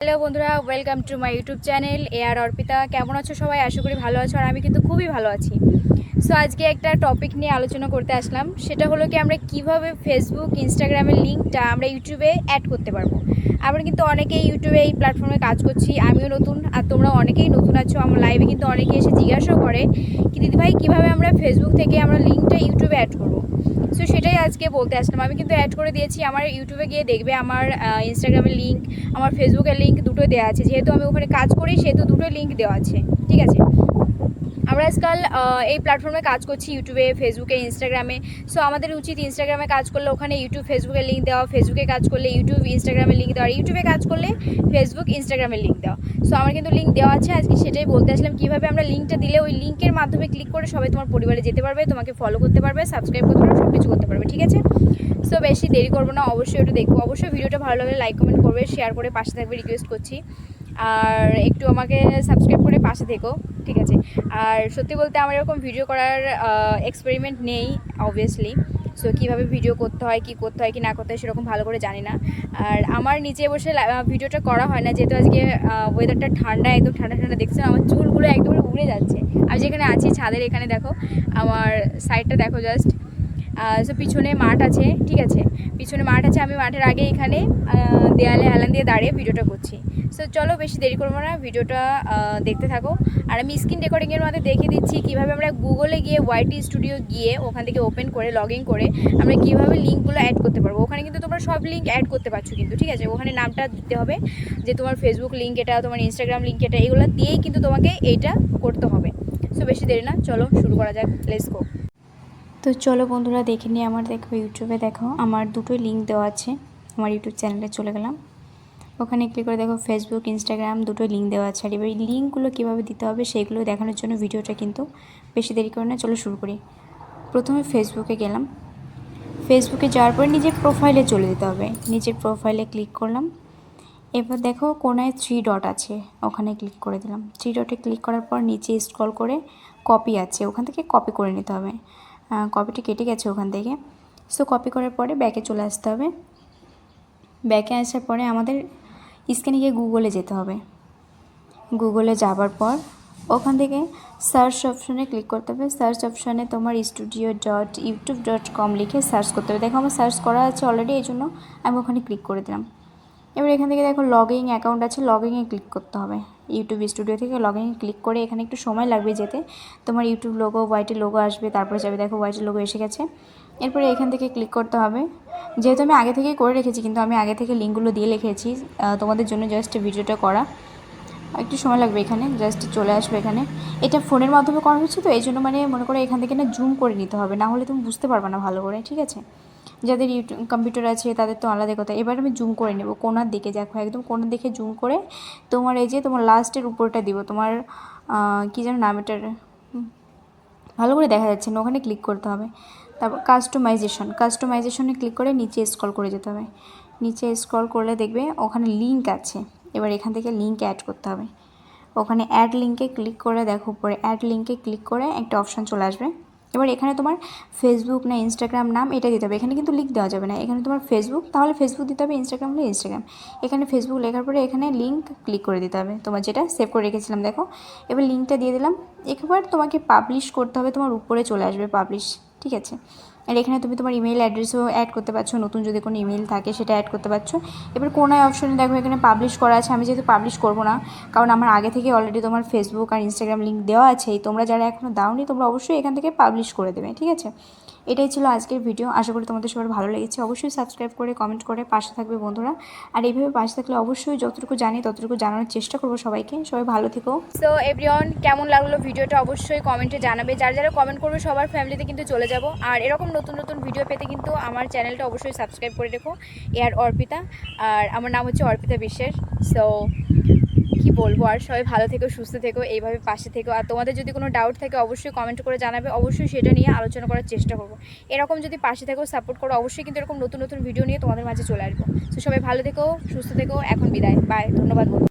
Hello বন্ধুরা, welcome to my YouTube channel AR Arpita. কেমন আছো সবাই? আশা করি ভালো আছো, আর আমি কিন্তু খুবই ভালো আছি। সো আজকে একটা টপিক নিয়ে আলোচনা করতে আসলাম। সেটা হলো কি, আমরা কিভাবে ফেসবুক ইনস্টাগ্রামের লিঙ্কটা আমরা ইউটিউবে অ্যাড করতে পারবো। আমরা কিন্তু অনেকেই ইউটিউবে এই প্ল্যাটফর্মে কাজ করছি, আমিও নতুন আর তোমরা অনেকেই নতুন আছো। আমার লাইভে কিন্তু অনেকে এসে জিজ্ঞাসাও করে কি দিদিভাই কীভাবে আমরা ফেসবুক থেকে আমরা লিঙ্কটা ইউটিউবে অ্যাড করবো। সো সেটাই আজকে বলতে আসলাম। আমি কিন্তু অ্যাড করে দিয়েছি। আমার ইউটিউবে গিয়ে দেখবে আমার ইনস্টাগ্রামের লিঙ্ক, আমার ফেসবুকের লিঙ্ক দুটোই দেওয়া আছে। যেহেতু আমি ওখানে কাজ করি সেহেতু দুটোই লিঙ্ক দেওয়া আছে, ঠিক আছে। আমরা আজকাল এই প্ল্যাটফর্মে কাজ করছি, ইউটিউবে, ফেসবুকে, ইনস্টাগ্রামে। সো আমাদের উচিত ইনস্টাগ্রামে কাজ করলে ওখানে ইউটিউব ফেসবুকের লিঙ্ক দেওয়া, ফেসবুকে কাজ করলে ইউটিউব ইনস্টাগ্রামের লিঙ্ক দেওয়া, আর ইউটিউবে কাজ করলে ফেসবুক ইনস্টাগ্রামের লিঙ্ক দেওয়া। সো আমার কিন্তু লিঙ্ক দেওয়া আছে। আজকে সেটাই বলতে আসলাম, কীভাবে আমরা লিঙ্কটা দিলে ওই লিঙ্কের মাধ্যমে ক্লিক করে সবাই তোমার পরিবারে যেতে পারবে, তোমাকে ফলো করতে পারবে, সাবস্ক্রাইব করতে পারবে, সব কিছু করতে পারবে, ঠিক আছে। সো বেশি দেরি করবো না, অবশ্যই ওটা দেখবো। অবশ্যই ভিডিওটা ভালো লাগলে লাইক কমেন্ট করবে, শেয়ার করে পাশে থাকবে, রিকোয়েস্ট করছি। আর একটু আমাকে সাবস্ক্রাইব করে পাশে থেকো, ঠিক আছে। আর সত্যি বলতে আমার এরকম ভিডিও করার এক্সপেরিমেন্ট নেই অবভিয়াসলি। সো কীভাবে ভিডিও করতে হয়, কী করতে হয়, কি না করতে হয় সেরকম ভালো করে জানি না। আর আমার নিচে বসে ভিডিওটা করা হয় না, যেহেতু আজকে ওয়েদারটা ঠান্ডা, একদম ঠান্ডা ঠান্ডা। দেখছো আমার চুলগুলো একদম উড়ে যাচ্ছে। আমি যেখানে আছি ছাদের এখানে দেখো, আমার সাইডটা দেখো জাস্ট। সো পিছনে মাঠ আছে, ঠিক আছে, পিছনে মাঠ আছে। আমি মাঠের আগে এখানে দেয়ালে হেলান দিয়ে দাঁড়িয়ে ভিডিওটা করছি। সো চলো বেশি দেরি করবো না, ভিডিওটা দেখতে থাকো। আর আমি স্ক্রিন রেকর্ডিংয়ের মধ্যে দেখিয়ে দিচ্ছি কীভাবে আমরা গুগলে গিয়ে ওয়াইটি স্টুডিও গিয়ে ওখান থেকে ওপেন করে লগ ইন করে আমরা কীভাবে লিঙ্কগুলো অ্যাড করতে পারবো। ওখানে কিন্তু তোমরা সব লিঙ্ক অ্যাড করতে পারছো কিন্তু, ঠিক আছে। ওখানে নামটা দিতে হবে যে তোমার ফেসবুক লিঙ্ক এটা, তোমার ইনস্টাগ্রাম লিঙ্ক এটা, এগুলো দিয়েই কিন্তু তোমাকে এইটা করতে হবে। সো বেশি দেরি না, চলো শুরু করা যাক, লেটস গো। তো চলো বন্ধুরা দেখে নিই। আমার দেখো ইউটিউবে দেখো আমার দুটোই লিঙ্ক দেওয়া আছে। আমার ইউটিউব চ্যানেলে চলে গেলাম, ওখানে ক্লিক করে দেখো ফেসবুক ইনস্টাগ্রাম দুটোই লিঙ্ক দেওয়া আছে। আর এবার এই লিঙ্কগুলো কীভাবে দিতে হবে সেইগুলো দেখানোর জন্য ভিডিওটা কিন্তু বেশি দেরি করে না, চলো শুরু করি। প্রথমে ফেসবুকে গেলাম, ফেসবুকে যাওয়ার পরে নিজের প্রোফাইলে চলে যেতে হবে। নিজের প্রোফাইলে ক্লিক করলাম। এবার দেখো কোনায় 3 ডট আছে, ওখানে ক্লিক করে দিলাম। 3 ডটে ক্লিক করার পর নিচে স্ক্রল করে কপি আছে, ওখান থেকে কপি করে নিতে হবে। কপিটি কেটে গেছে ওখান থেকে। সো কপি করার পরে ব্যাকে চলে আসতে হবে। ব্যাকে আসার পরে আমাদের স্ক্রিনে গিয়ে গুগলে যেতে হবে। গুগলে যাবার পর ওখান থেকে সার্চ অপশানে ক্লিক করতে হবে। সার্চ অপশানে তোমার studio.youtube.com লিখে সার্চ করতে হবে। দেখো আমার সার্চ করা আছে অলরেডি, এই জন্য আমি ওখানে ক্লিক করে দিলাম। এবার এখান থেকে দেখো লগইন অ্যাকাউন্ট আছে, লগইনে ক্লিক করতে হবে। ইউটিউব স্টুডিও থেকে লগইনে ক্লিক করে এখানে একটু সময় লাগবে যেতে। তোমার ইউটিউব লোগো, ওয়াইটি লোগো আসবে, তারপরে যাবে। দেখো ওয়াইটি লোগো এসে গেছে। এরপরে এখান থেকে ক্লিক করতে হবে। যেহেতু আমি আগে থেকেই করে রেখেছি, কিন্তু আমি আগে থেকে লিঙ্কগুলো দিয়ে রেখেছি তোমাদের জন্য, জাস্ট ভিডিওটা করা। একটু সময় লাগবে, এখানে জাস্ট চলে আসবে। এখানে এটা ফোনের মাধ্যমে করা হচ্ছে, তো এই জন্য মানে মনে করো এখান থেকে না জুম করে নিতে হবে, না হলে তুমি বুঝতে পারবে না ভালো করে, ঠিক আছে। যাদের ইউটিউব কম্পিউটার আছে তাদের তো আলাদা কথা। এবার আমি জুম করে নেব কোনার দিকে, দেখো একদম কোনার দিকে জুম করে তোমার এই যে তোমার লাস্টের উপরটা দিব, তোমার কী যেন নাম, এটার ভালো করে দেখা যাচ্ছে না, ওখানে ক্লিক করতে হবে। তারপর কাস্টমাইজেশনে ক্লিক করে নিচে স্ক্রল করে যেতে হবে। নিচে স্ক্রল করলে দেখবে ওখানে লিঙ্ক আছে। এবার এখান থেকে লিঙ্ক অ্যাড করতে হবে। ওখানে অ্যাড লিঙ্কে ক্লিক করে দেখো উপরে অ্যাড লিঙ্কে ক্লিক করে একটা অপশান চলে আসবে। এবার এখানে তোমার ফেসবুক না ইনস্টাগ্রাম নাম এটা দিতে হবে। এখানে কিন্তু লিঙ্ক দেওয়া যাবে না, এখানে তোমার ফেসবুক, তাহলে ফেসবুক দিতে হবে, ইনস্টাগ্রাম হলে ইনস্টাগ্রাম। এখানে ফেসবুক লেখার পরে এখানে লিঙ্ক ক্লিক করে দিতে হবে, তোমার যেটা সেভ করে রেখেছিলাম। দেখো এবার লিঙ্কটা দিয়ে দিলাম। একবার তোমাকে পাবলিশ করতে হবে, তোমার উপরে চলে আসবে পাবলিশ, ঠিক আছে। আর এখানে তুমি তোমার ইমেল অ্যাড্রেসও অ্যাড করতে পারছো, নতুন যদি কোনো ইমেল থাকে সেটা অ্যাড করতে পারছো। এবার কোনায় অপশনে দেখো এখানে পাবলিশ করা আছে। আমি যেহেতু পাবলিশ করবো না, কারণ আমার আগে থেকে অলরেডি তোমার ফেসবুক আর ইনস্টাগ্রাম লিঙ্ক দেওয়া আছেই। তোমরা যারা এখনও দাওনি তোমরা অবশ্যই এখান থেকে পাবলিশ করে দেবে, ঠিক আছে। এটাই ছিল আজকের ভিডিও, আশা করি তোমাদের সবার ভালো লেগেছে। অবশ্যই সাবস্ক্রাইব করে কমেন্ট করে পাশে থাকবে বন্ধুরা। আর এইভাবে পাশে থাকলে অবশ্যই যতটুকু জানি ততটুকু জানানোর চেষ্টা করবো সবাইকে। সবাই ভালো থেকো। সো এভরিওয়ান, কেমন লাগলো ভিডিওটা অবশ্যই কমেন্টে জানাবে। যারা যারা কমেন্ট করবে সবার ফ্যামিলিতে কিন্তু চলে যাব। আর এরকম নতুন নতুন ভিডিও পেতে কিন্তু আমার চ্যানেলটা অবশ্যই সাবস্ক্রাইব করে রেখো, এআর অর্পিতা। আর আমার নাম হচ্ছে অর্পিতা বিশ্বাস। সো কী বলবো, আর সবাই ভালো থেকো, সুস্থ থেকো, এইভাবে পাশে থেকো। আর তোমাদের যদি কোনো ডাউট থাকে অবশ্যই কমেন্ট করে জানাবে, অবশ্যই সেটা নিয়ে আলোচনা করার চেষ্টা করবো। এরকম যদি পাশে থেকো, সাপোর্ট করো, অবশ্যই কিন্তু এরকম নতুন নতুন ভিডিও নিয়ে তোমাদের মাঝে চলে আসবো। তো সবাই ভালো থেকো, সুস্থ থেকো, এখন বিদায়, বাই, ধন্যবাদ বন্ধু।